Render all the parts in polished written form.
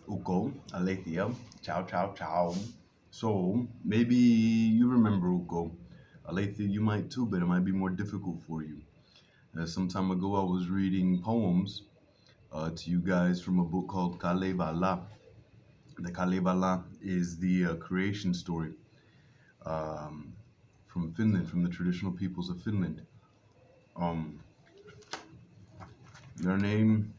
Uko, Alethea, ciao, ciao, ciao. So, maybe you remember Uko. Alethea, you might too, but it might be more difficult for you. Some time ago, I was reading poems to you guys from a book called Kalevala. The Kalevala is the creation story um, from Finland, from the traditional peoples of Finland. Um, their name,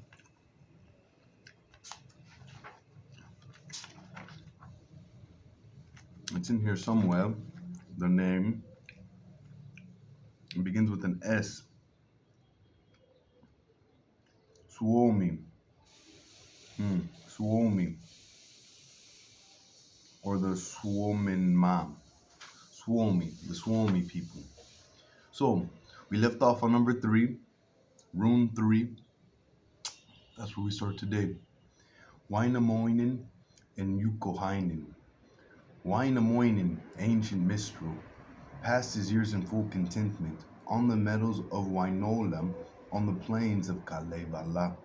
it's in here somewhere. The name begins with an S. Suomi. Suomi. Or the Suomenmaa. Suomi, the Suomi people. So we left off on number 3, Rune 3. That's where we start today. Wainamoinen and Youkohainen. Wainamoinen, ancient minstrel, passed his years in full contentment on the meadows of Wainola, on the plains of Kalevala,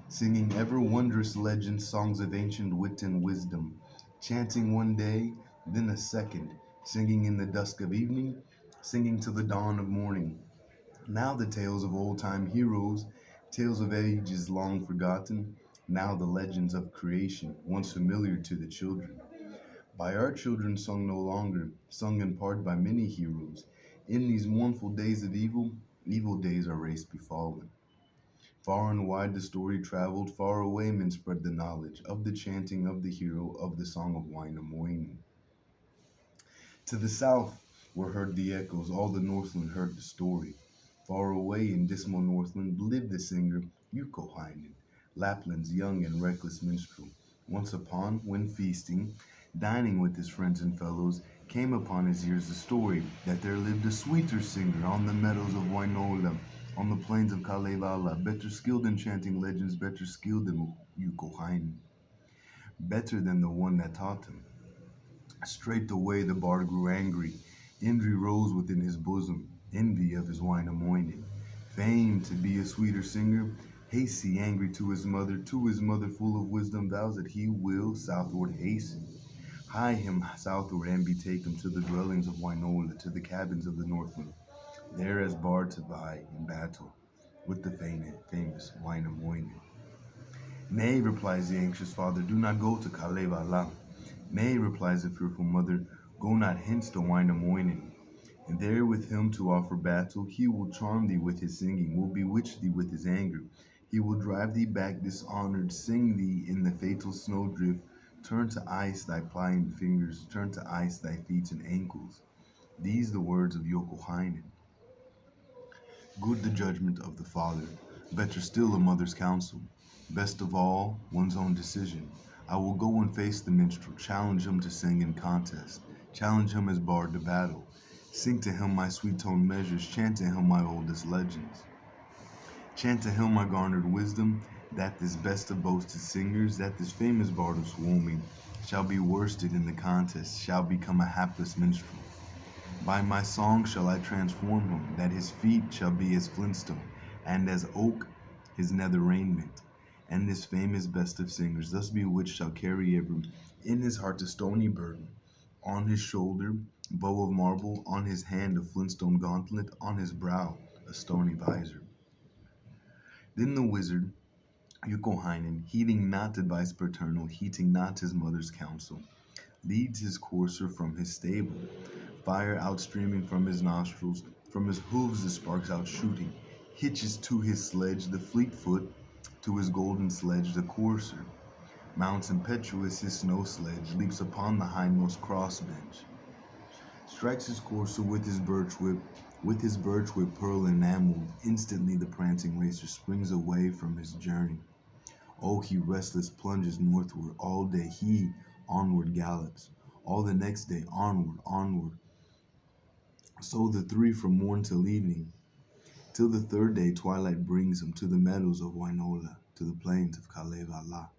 singing ever wondrous legends, songs of ancient wit and wisdom, chanting one day, then a second, singing in the dusk of evening, singing till the dawn of morning. Now the tales of old-time heroes, tales of ages long forgotten, now the legends of creation, once familiar to the children. By our children sung no longer, sung in part by many heroes. In these mournful days of evil, evil days our race befallen. Far and wide the story traveled, far away men spread the knowledge of the chanting of the hero of the song of Wainamoinen. To the south were heard the echoes, all the Northland heard the story. Far away in dismal Northland lived the singer Youkohainen, Lapland's young and reckless minstrel. Once upon, when feasting, dining with his friends and fellows, came upon his ears the story that there lived a sweeter singer on the meadows of Wainola, on the plains of Kalevala, better skilled in chanting legends, better skilled than Youkohainen, better than the one that taught him. Straightway the bard grew angry. Envy rose within his bosom, envy of his Wainamoinen. Famed to be a sweeter singer, hasty, angry to his mother full of wisdom, vows that he will southward hasten. Hie him southward and betake him to the dwellings of Wainola, to the cabins of the Northland, there as bard to vie in battle with the famous Wainamoinen. Nay, replies the anxious father, do not go to Kalevala. Nay, replies the fearful mother, go not hence to Wainamoinen. And there with him to offer battle, he will charm thee with his singing, will bewitch thee with his anger. He will drive thee back dishonored, sing thee in the fatal snowdrift, turn to ice thy pliant fingers, turn to ice thy feet and ankles. These the words of Youkohainen. Good the judgment of the father, better still a mother's counsel. Best of all, one's own decision. I will go and face the minstrel, challenge him to sing in contest, challenge him as bard to battle, sing to him my sweet-toned measures, chant to him my oldest legends. Chant to him my garnered wisdom, that this best of boasted singers, that this famous bard of swarming, shall be worsted in the contest, shall become a hapless minstrel. By my song shall I transform him, that his feet shall be as flintstone, and as oak his nether raiment. And this famous best of singers, thus bewitched, shall carry ever in his heart a stony burden, on his shoulder bow of marble, on his hand a flintstone gauntlet, on his brow a stony visor. Then the wizard, Youkohainen, heeding not advice paternal, heeding not his mother's counsel, leads his courser from his stable, fire outstreaming from his nostrils, from his hooves the sparks out shooting, hitches to his sledge the fleet foot, to his golden sledge the courser, mounts impetuous his snow sledge, leaps upon the hindmost crossbench, strikes his courser with his birch whip pearl enameled, instantly the prancing racer springs away from his journey. Oh, he restless plunges northward, all day he onward gallops, all the next day onward, onward. So the three from morn till evening, till the third day twilight brings him to the meadows of Wainola, to the plains of Kalevala.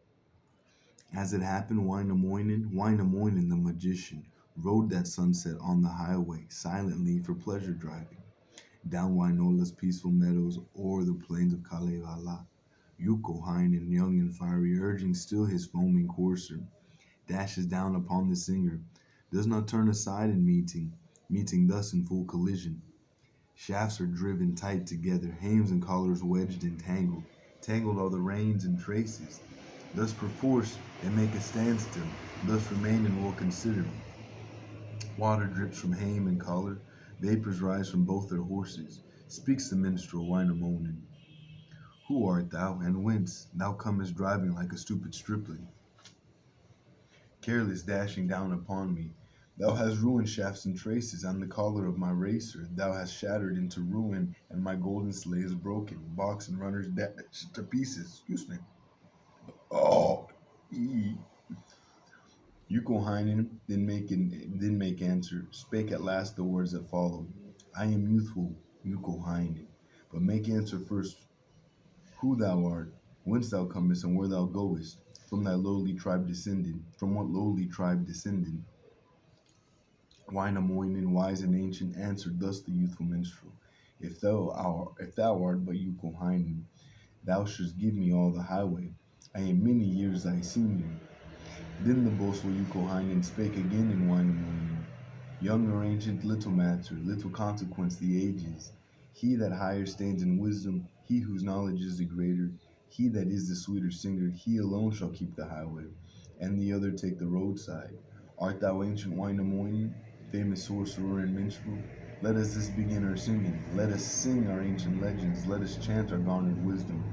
As it happened, Wainamoinen the magician, rode that sunset on the highway, silently for pleasure driving, down Wainola's peaceful meadows, o'er the plains of Kalevala. Youkohainen, young and fiery, urging still his foaming courser, dashes down upon the singer, does not turn aside in meeting thus in full collision. Shafts are driven tight together, hames and collars wedged and tangled. Tangled are the reins and traces. Thus perforce they make a standstill, thus remain and will consider. Water drips from hame and collar, vapors rise from both their horses. Speaks the minstrel Wainamoinen. Who art thou, and whence? Thou comest driving like a stupid stripling, careless dashing down upon me. Thou hast ruined shafts and traces on the collar of my racer. Thou hast shattered into ruin, and my golden sleigh is broken. Box and runners dashed to pieces. Excuse me. Oh, Youkohainen didn't make answer, spake at last the words that followed. I am youthful, Youkohainen, but make answer first who thou art, whence thou comest, and where thou goest, from thy lowly tribe descended, from what lowly tribe descended. Wainamoinen, wise and ancient, answered thus the youthful minstrel. If thou art but Youkohainen, thou shouldst give me all the highway. I am many years thy senior. Then the boastful Youkohainen spake again in Wainamoinen. Young or ancient, little matter, little consequence the ages. He that higher stands in wisdom, he whose knowledge is the greater, he that is the sweeter singer, he alone shall keep the highway, and the other take the roadside. Art thou ancient Wainamoinen, famous sorcerer and minstrel? Let us this begin our singing. Let us sing our ancient legends. Let us chant our garnered wisdom,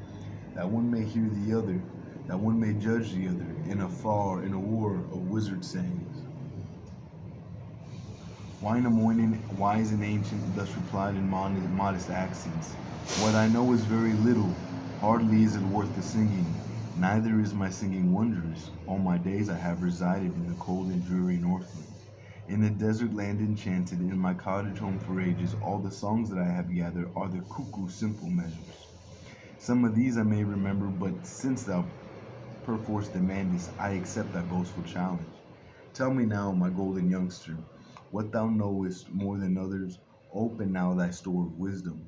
that one may hear the other, that one may judge the other, in a war of wizard sayings. Wainamoinen, wise and ancient, thus replied in modest accents. What I know is very little, hardly is it worth the singing. Neither is my singing wondrous. All my days I have resided in the cold and dreary Northland. In a desert land enchanted, in my cottage home for ages, all the songs that I have gathered are the cuckoo simple measures. Some of these I may remember, but since thou perforce demandest, I accept thy boastful challenge. Tell me now, my golden youngster, what thou knowest more than others. Open now thy store of wisdom.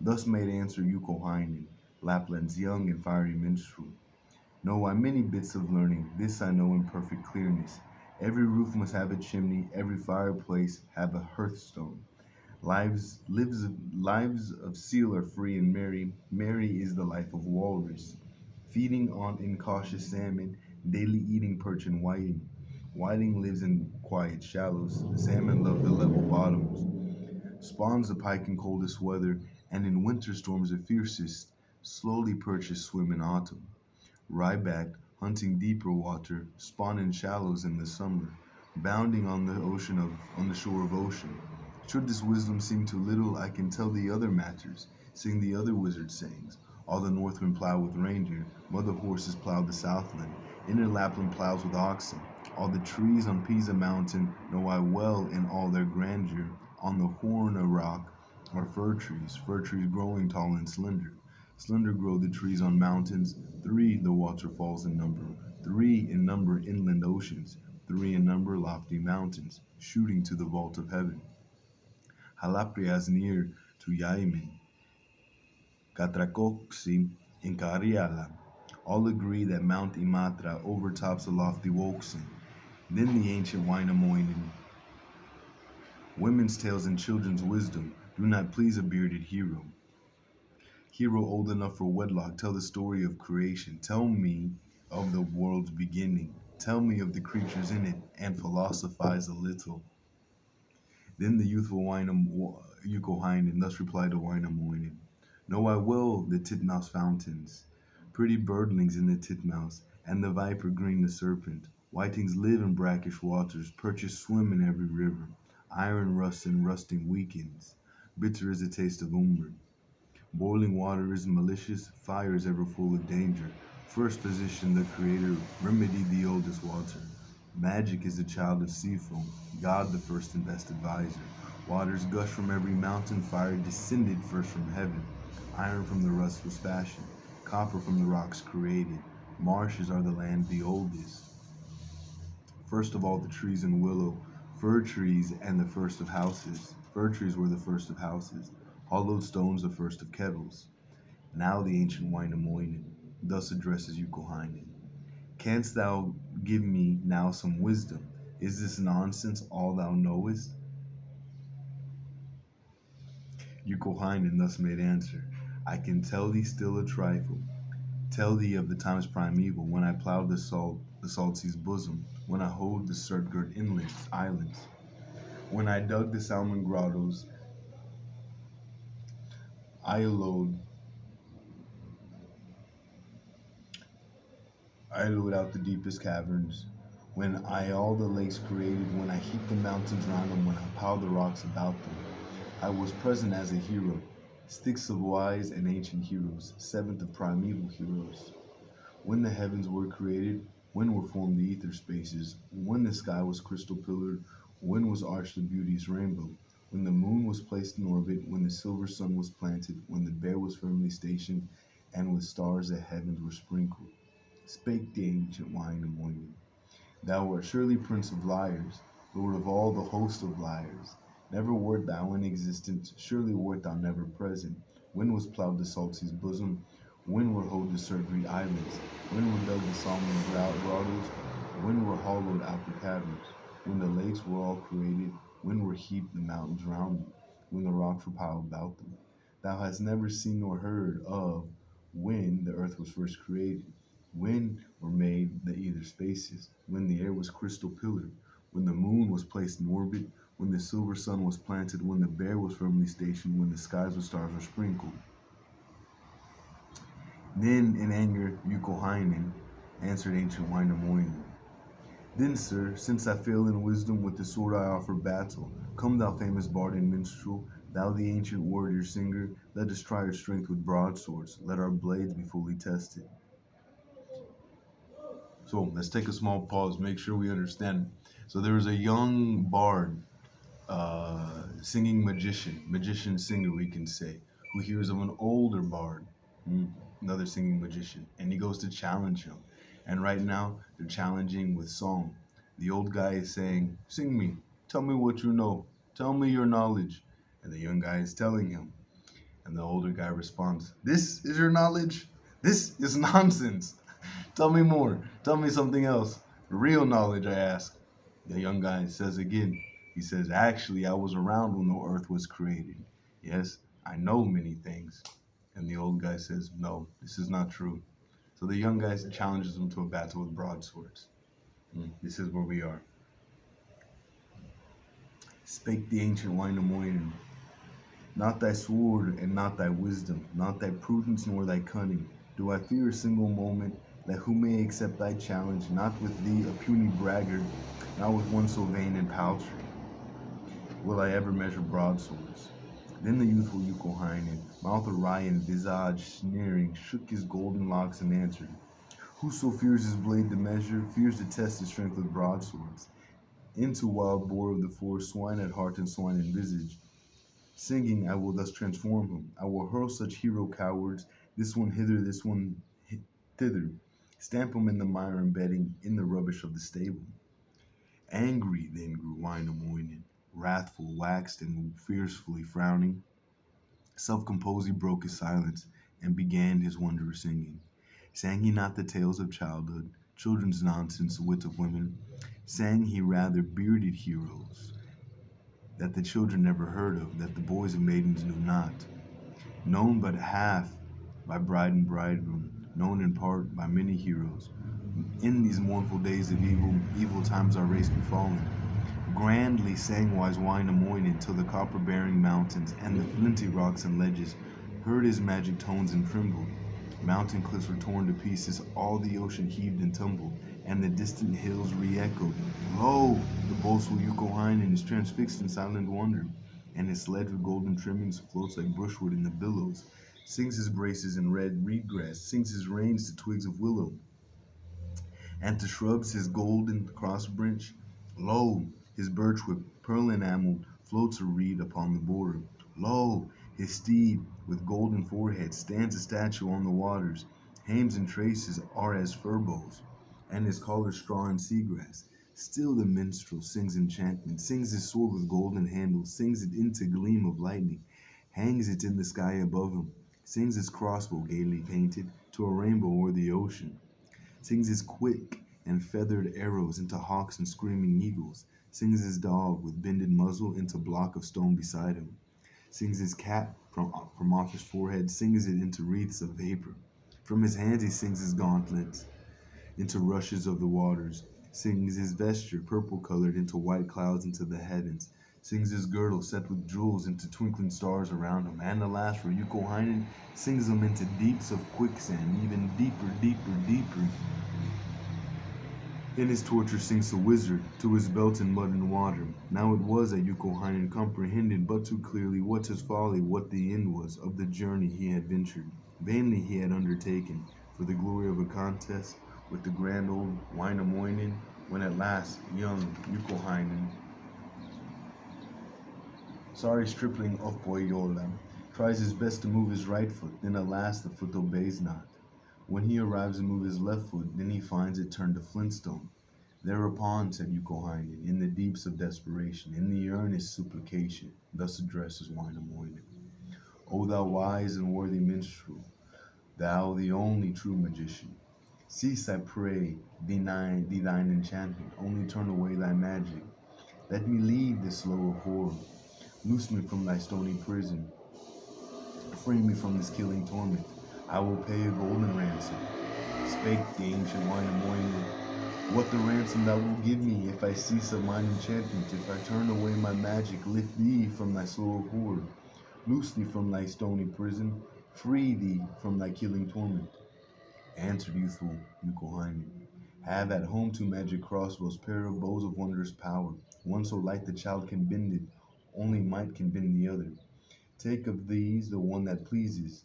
Thus made answer Youkohainen, Lapland's young and fiery minstrel. Know I many bits of learning, this I know in perfect clearness. Every roof must have a chimney, every fireplace have a hearthstone. Lives of seal are free and merry. Merry is the life of walrus, feeding on incautious salmon, daily eating perch and whiting. Whiting lives in quiet shallows. The salmon love the level bottoms. Spawns the pike in coldest weather, and in winter storms the fiercest. Slowly perches swim in autumn. Ryback, hunting deeper water, spawn in shallows in the summer, bounding on the shore of ocean. Should this wisdom seem too little, I can tell thee other matters, sing the other wizard sayings. All the Northmen plow with reindeer, mother horses plow the Southland, inner Lapland plows with oxen. All the trees on Pisa mountain know I well in all their grandeur. On the Horn a rock are fir trees growing tall and slender. Slender grow the trees on mountains, 3 the waterfalls in number, 3 in number inland oceans, 3 in number lofty mountains, shooting to the vault of heaven. Halaprias near to Yaimen, Catracoxi in Cariala. All agree that Mount Imatra overtops the lofty Woxen. Then the ancient Wainamoinen. Women's tales and children's wisdom do not please a bearded hero. Hero old enough for wedlock, tell the story of creation. Tell me of the world's beginning. Tell me of the creatures in it, and philosophize a little. Then the youthful Youkohainen thus replied to Wainamoinen. Know I well the titmouse fountains, pretty birdlings in the titmouse, and the viper green the serpent. Whitings live in brackish waters, perches swim in every river. Iron rusts and rusting weakens. Bitter is the taste of umber. Boiling water is malicious, fire is ever full of danger. First physician, the creator, remedied the oldest water. Magic is the child of sea foam, God the first and best advisor. Waters gush from every mountain, fire descended first from heaven. Iron from the rust was fashioned, copper from the rocks created. Marshes are the land the oldest. First of all the trees and willow, fir trees and the first of houses. Fir trees were the first of houses. Hollowed stones the first of kettles. Now the ancient Wainamoinen thus addresses Youkohainen. Canst thou give me now some wisdom? Is this nonsense all thou knowest? Youkohainen thus made answer, I can tell thee still a trifle. Tell thee of the times primeval, when I plowed the salt sea's bosom, when I hoed the surf-girt inlands, islands, when I dug the salmon grottos, I hollowed out the deepest caverns, when I all the lakes created, when I heaped the mountains round them, when I piled the rocks about them. I was present as a hero, sixth of wise and ancient heroes, seventh of primeval heroes. When the heavens were created, when were formed the ether spaces, when the sky was crystal pillared, when was arched the beauteous rainbow, when the moon was placed in orbit, when the silver sun was planted, when the bear was firmly stationed, and with stars the heavens were sprinkled. Spake the ancient Wainamoinen, thou art surely prince of liars, lord of all the host of liars. Never wert thou in existence, surely wert thou never present. When was plowed the salt sea's bosom? When were hoed the surf-girt islands? When were dug the salmon grottos? When were hollowed out the caverns? When the lakes were all created? When were heaped the mountains round them? When the rocks were piled about them? Thou hast never seen nor heard of when the earth was first created, when were made the ether spaces, when the air was crystal pillared, when the moon was placed in orbit, when the silver sun was planted, when the bear was firmly stationed, when the skies with stars were sprinkled. Then in anger Youkohainen answered ancient Wainamoinen, then, sir, since I fail in wisdom, with the sword I offer battle. Come, thou famous bard and minstrel, thou the ancient warrior singer, let us try our strength with broadswords, let our blades be fully tested. So let's take a small pause, make sure we understand. So there was a young bard, singing magician singer, we can say, who hears of an older bard, another singing magician, and he goes to challenge him. And right now, they're challenging with song. The old guy is saying, sing me, tell me what you know, tell me your knowledge. And the young guy is telling him. And the older guy responds, this is your knowledge? This is nonsense. Tell me more. Tell me something else. Real knowledge, I ask. The young guy says again, he says, actually, I was around when the earth was created. Yes, I know many things. And the old guy says, no, this is not true. So the young guy challenges him to a battle with broadswords. This is where we are. Spake the ancient Wainamoinen, not thy sword and not thy wisdom, not thy prudence nor thy cunning, do I fear a single moment, that who may accept thy challenge, not with thee, a puny braggart, not with one so vain and paltry, will I ever measure broadswords. Then the youthful Youkohainen, mouth awry and visage sneering, shook his golden locks and answered, whoso fears his blade to measure, fears to test his strength with broadswords. Into wild boar of the forest, swine at heart and swine in visage, singing, I will thus transform him. I will hurl such hero cowards, this one hither, this one thither, stamp him in the mire embedding in the rubbish of the stable. Angry then grew Wainamoinen, wrathful waxed and fiercely frowning. Self-composed he broke his silence and began his wondrous singing. Sang he not the tales of childhood, children's nonsense, wit of women? Sang he rather bearded heroes, that the children never heard of, that the boys and maidens knew not, known but half by bride and bridegroom, known in part by many heroes. In these mournful days of evil times our race befallen, grandly sang wise Wainamoinen till the copper-bearing mountains and the flinty rocks and ledges heard his magic tones and trembled. Mountain cliffs were torn to pieces, all the ocean heaved and tumbled, and the distant hills re-echoed. Lo! The boastful Youkohainen is transfixed in silent wonder, and his sledge with golden trimmings floats like brushwood in the billows, sings his braces in red reed grass, sings his reins to twigs of willow, and to shrubs his golden cross branch. Lo! His birch whip, pearl enameled, floats a reed upon the border. Lo! His steed, with golden forehead, stands a statue on the waters. Hames and traces are as fir boughs, and his collar straw and seagrass. Still the minstrel sings enchantment, sings his sword with golden handle, sings it into gleam of lightning, hangs it in the sky above him, Sings his crossbow gaily painted to a rainbow o'er the ocean. Sings his quick and feathered arrows into hawks and screaming eagles. Sings his dog with bended muzzle into block of stone beside him. Sings his cap from off his forehead, sings it into wreaths of vapor. From his hands he sings his gauntlets into rushes of the waters. Sings his vesture purple colored into white clouds into the heavens. Sings his girdle set with jewels into twinkling stars around him. And alas for Youkohainen, sings them into deeps of quicksand, even deeper, deeper, deeper. In his torture sinks a wizard to his belt in mud and water. Now it was that Youkohainen comprehended but too clearly what his folly, what the end was of the journey he had ventured. Vainly he had undertaken, for the glory of a contest with the grand old Wainamoinen, when at last young Youkohainen, sorry stripling of Pohjola, tries his best to move his right foot, then alas the foot obeys not. When he arrives to move his left foot, then he finds it turned to flintstone. Thereupon, said Youkohainen, in the deeps of desperation, in the earnest supplication, thus addresses Wainamoinen: O thou wise and worthy minstrel, thou the only true magician, cease, I pray, thine enchantment, only turn away thy magic. Let me leave this slow of horror, loose me from thy stony prison, free me from this killing torment. I will pay a golden ransom. Spake the ancient Wainamoinen, what the ransom thou wilt give me if I cease of mine enchantment, if I turn away my magic, lift thee from thy slow of horror, loose thee from thy stony prison, free thee from thy killing torment. Answered youthful Youkohainen, have at home 2 magic crossbows, pair of bows of wondrous power, one so light the child can bend it, only might can bend the other. Take of these the one that pleases.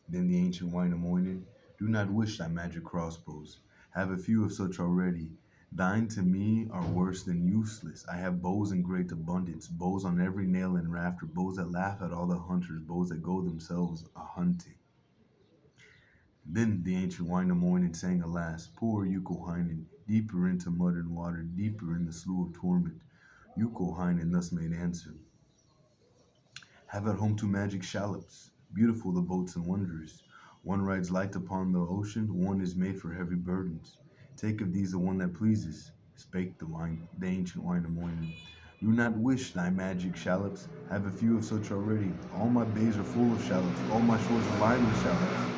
Then the ancient Wainamoinen, do not wish thy magic crossbows, have a few of such already. Thine to me are worse than useless. I have bows in great abundance, bows on every nail and rafter, bows that laugh at all the hunters, bows that go themselves a hunting. Then the ancient Wainamoinen sang alas, poor Youkohainen, deeper into mud and water, deeper in the slough of torment. Youkohainen thus made answer: have at home 2 magic shallops, beautiful the boats and wondrous. One rides light upon the ocean, one is made for heavy burdens. Take of these the one that pleases. Spake the ancient Wainamoinen, do not wish thy magic shallops, have a few of such already. All my bays are full of shallops, all my shores are lined with shallops.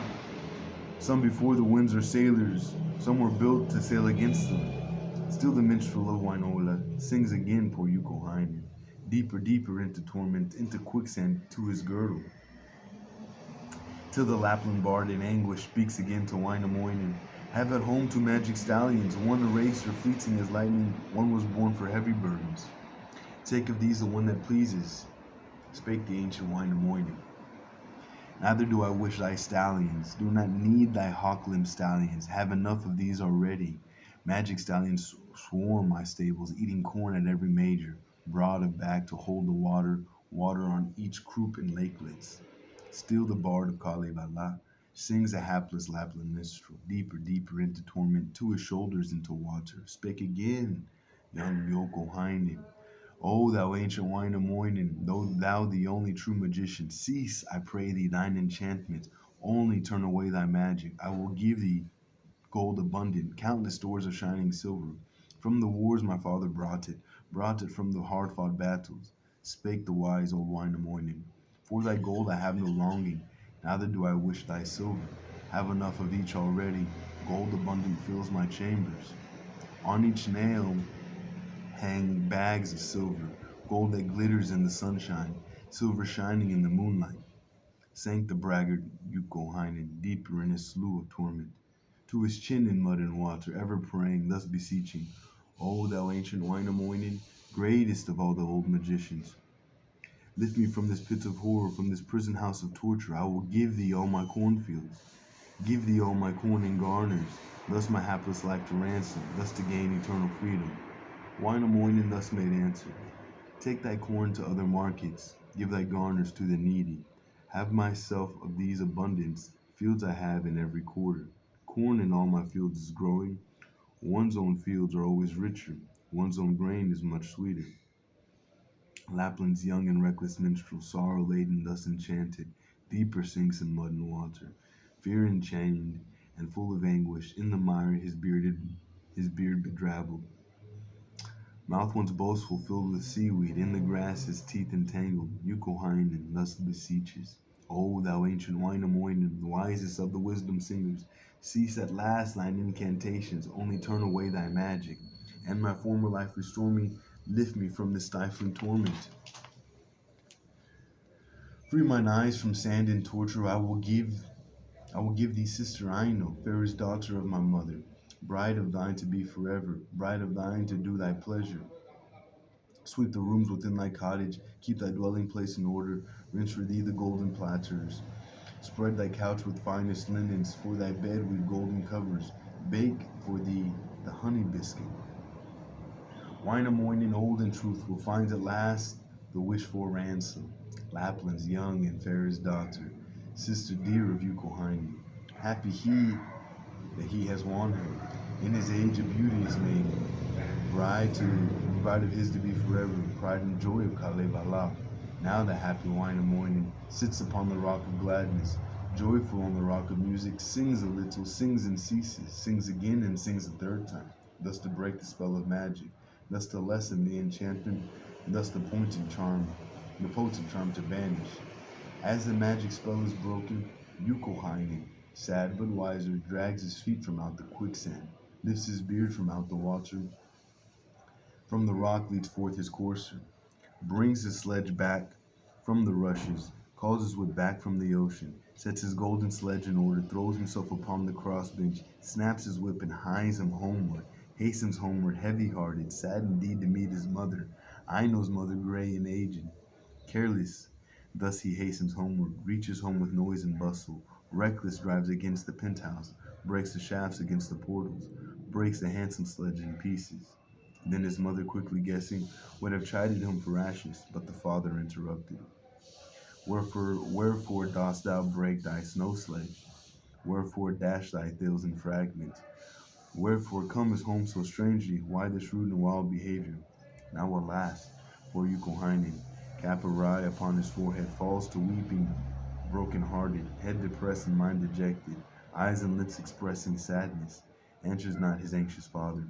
Some before the winds are sailors, some were built to sail against them. Still the minstrel of Wainola sings again, poor Youkohainen, deeper, deeper into torment, into quicksand to his girdle. Till the Lapland bard in anguish speaks again to Wainamoinen, have at home 2 magic stallions, one a racer fleeting as lightning, one was born for heavy burdens. Take of these the one that pleases. Spake the ancient Wainamoinen, neither do I wish thy stallions, do not need thy hawk-limbed stallions, have enough of these already. Magic stallions swarm my stables, eating corn at every major, broad of back to hold the water, water on each croup and lakelets. Still the bard of Kalevala sings a hapless Lapland minstrel, deeper, deeper into torment, to his shoulders into water. Spake again young Youkohainen, O thou ancient Wainamoinen, though thou the only true magician, cease, I pray thee, thine enchantment, only turn away thy magic. I will give thee gold abundant, countless stores of shining silver. From the wars my father brought it from the hard-fought battles. Spake the wise old Wainamoinen, for thy gold I have no longing, neither do I wish thy silver. Have enough of each already, gold abundant fills my chambers. On each nail hang bags of silver, gold that glitters in the sunshine, silver shining in the moonlight. Sank the braggart Youkohainen deeper in his slough of torment, to his chin in mud and water, ever praying, thus beseeching, O thou ancient Wainamoinen, greatest of all the old magicians, lift me from this pit of horror, from this prison house of torture. I will give thee all my cornfields, give thee all my corn and garners, thus my hapless life to ransom, thus to gain eternal freedom. Wainamoinen thus made answer, take thy corn to other markets, give thy garners to the needy. Have myself of these abundance, fields I have in every quarter. Corn in all my fields is growing, one's own fields are always richer, one's own grain is much sweeter. Lapland's young and reckless minstrel, sorrow-laden, thus enchanted, deeper sinks in mud and water, fear enchained and full of anguish, in the mire his beard bedrabbled. Mouth once boastful, filled with seaweed, in the grass his teeth entangled, Youkohainen thus beseeches. O thou ancient Wainamoinen, the wisest of the wisdom singers, cease at last thine incantations, only turn away thy magic, and my former life restore me, lift me from this stifling torment. Free mine eyes from sand and torture, I will give thee sister Aino, fairest daughter of my mother, bride of thine to be forever, bride of thine to do thy pleasure. Sweep the rooms within thy cottage, keep thy dwelling place in order, rinse for thee the golden platters. Spread thy couch with finest linens, for thy bed with golden covers. Bake for thee the honey biscuit. Wainamoinen, old and truthful, finds at last the wished for ransom. Lapland's young and fairest daughter, sister dear of Youkohainen. Happy he that he has won her. In his age of beauty is made bride of his to be forever, pride and joy of Kalevala. Now the happy Wainamoinen sits upon the rock of gladness, joyful on the rock of music, sings a little, sings and ceases, sings again and sings a third time, thus to break the spell of magic, thus to lessen the enchantment, and thus the potent charm to vanish. As the magic spell is broken, Youkohainen, sad but wiser, drags his feet from out the quicksand, lifts his beard from out the water, from the rock leads forth his courser, brings his sledge back from the rushes, calls his whip back from the ocean, sets his golden sledge in order, throws himself upon the crossbench, snaps his whip and hies him homeward, hastens homeward heavy-hearted, sad indeed to meet his mother, Aino's mother gray and aged. Careless, thus he hastens homeward, reaches home with noise and bustle, reckless drives against the penthouse, breaks the shafts against the portals, breaks the handsome sledge in pieces. Then his mother, quickly guessing, would have chided him for rashness, but the father interrupted. Wherefore dost thou break thy snow sledge? Wherefore dash thy thales in fragments? Wherefore comest home so strangely? Why this rude and wild behavior? Now alas, poor Youkohainen, cap awry upon his forehead, falls to weeping, broken-hearted, head depressed and mind dejected, eyes and lips expressing sadness, answers not his anxious father.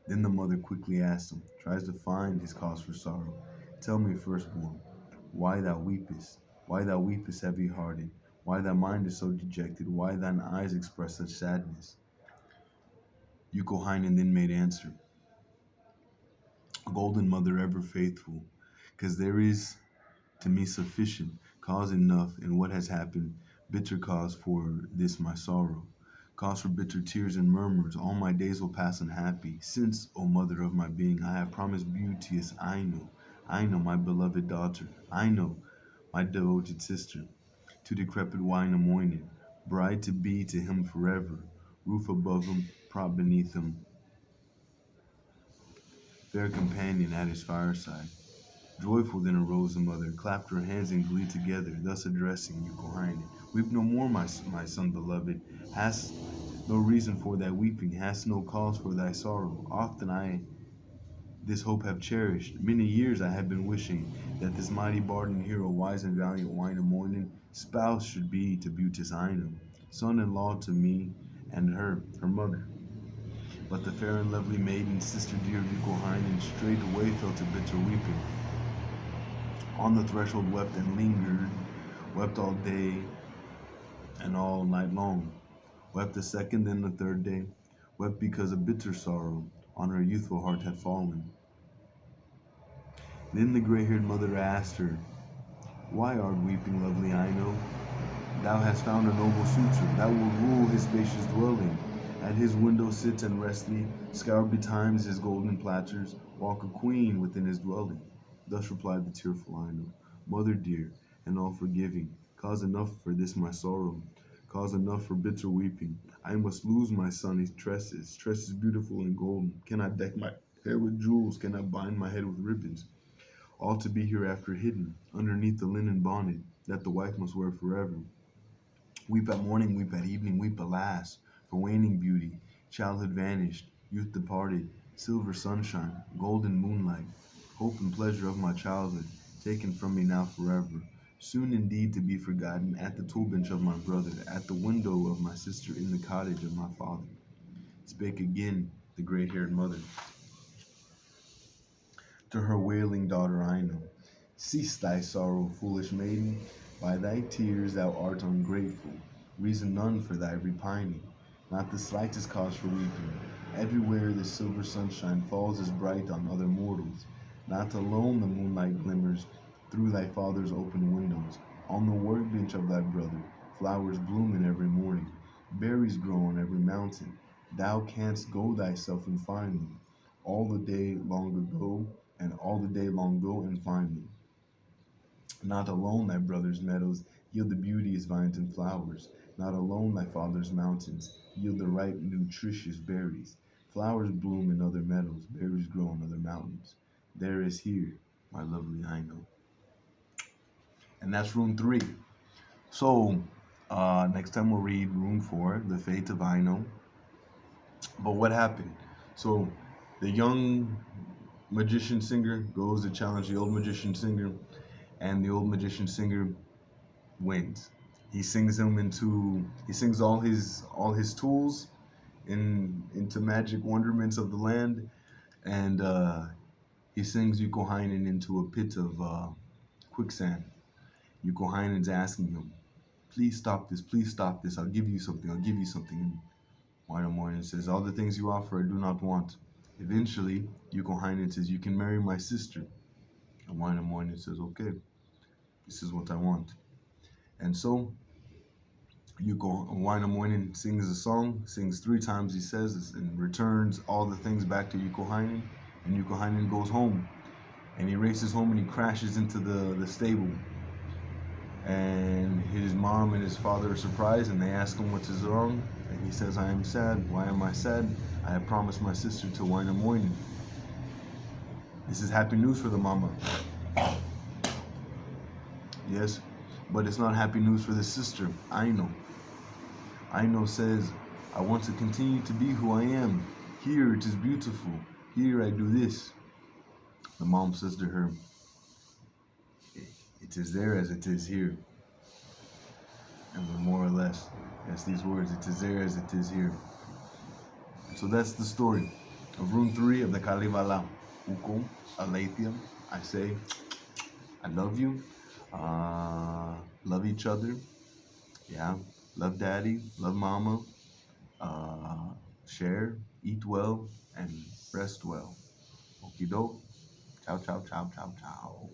Then the mother quickly asks him, tries to find his cause for sorrow. Tell me, firstborn, why thou weepest heavy-hearted, why thy mind is so dejected, why thine eyes express such sadness. Youkohainen then made answer, Golden mother ever faithful, 'cause there is to me sufficient cause enough in what has happened, bitter cause for this my sorrow. Cause for bitter tears and murmurs, all my days will pass unhappy, since, O mother of my being, I have promised beauteous Aino, my beloved daughter, Aino, my devoted sister, to decrepit Wainamoinen, bride to be to him forever, roof above him, prop beneath him, fair companion at his fireside. Joyful then arose the mother, clapped her hands in glee together, thus addressing Youkohainen. Weep no more, my son beloved. Hast no reason for thy weeping, hast no cause for thy sorrow. Often I this hope have cherished. Many years I have been wishing that this mighty bard and hero, wise and valiant Wainamoinen, spouse should be to beauteous Aino, son-in-law to me and her mother. But the fair and lovely maiden, sister dear of Youkohainen, straightway fell to bitter weeping. On the threshold wept and lingered, wept all day and all night long, wept the second and the third day, wept because a bitter sorrow on her youthful heart had fallen. Then the gray-haired mother asked her, Why art weeping, lovely Aino? Thou hast found a noble suitor, that will rule his spacious dwelling. At his window sits and rest thee, scour betimes his golden platters, walk a queen within his dwelling. Thus replied the tearful Aino, Mother dear, and all forgiving, cause enough for this my sorrow, cause enough for bitter weeping. I must lose my son's tresses beautiful and golden, cannot deck my hair with jewels, cannot bind my head with ribbons, all to be hereafter hidden, underneath the linen bonnet, that the wife must wear forever. Weep at morning, weep at evening, weep alas, for waning beauty, childhood vanished, youth departed, silver sunshine, golden moonlight, hope and pleasure of my childhood, taken from me now forever. soon indeed to be forgotten, at the tool bench of my brother, at the window of my sister, in the cottage of my father. Spake again the gray-haired mother to her wailing daughter Aino. Cease thy sorrow, foolish maiden, by thy tears thou art ungrateful, reason none for thy repining, not the slightest cause for weeping. Everywhere the silver sunshine falls as bright on other mortals, not alone the moonlight glimmers through thy father's open windows. On the workbench of thy brother, flowers bloom in every morning, berries grow on every mountain. Thou canst go thyself and find them, all the day long ago, and all the day long go and find them. Not alone thy brother's meadows yield the beauteous vines and flowers, not alone thy father's mountains yield the ripe, nutritious berries. Flowers bloom in other meadows, berries grow on other mountains. There is here my lovely Aino. And that's Rune 3. So, next time we'll read Rune 4, The Fate of Aino. But what happened? So, the young magician singer goes to challenge the old magician singer, and the old magician singer wins. He sings all his tools into magic wonderments of the land, and he sings Youkohainen into a pit of quicksand. Youkohainen's asking him, please stop this, I'll give you something. And Wainamoinen says, all the things you offer I do not want. Eventually, Youkohainen says, you can marry my sister. And Wainamoinen says, okay, this is what I want. And so Wainamoinen sings a song, sings 3 times, he says, and returns all the things back to Youkohainen. And Youkohainen goes home. And he races home and he crashes into the stable. And his mom and his father are surprised and they ask him what is wrong. And he says, I am sad. Why am I sad? I have promised my sister to Wainamoinen. This is happy news for the mama. Yes, but it's not happy news for the sister, Aino. Aino says, I want to continue to be who I am. Here it is beautiful. Here I do this. The mom says to her, it is there as it is here. And more or less, yes, these words, it is there as it is here. So that's the story of Rune 3 of the Kalevala. Uko, Aletheia. I say, I love you. Love each other. Yeah. Love daddy. Love mama. Share. Eat well. And rest well. Okie doke. Ciao, ciao, ciao, ciao, ciao.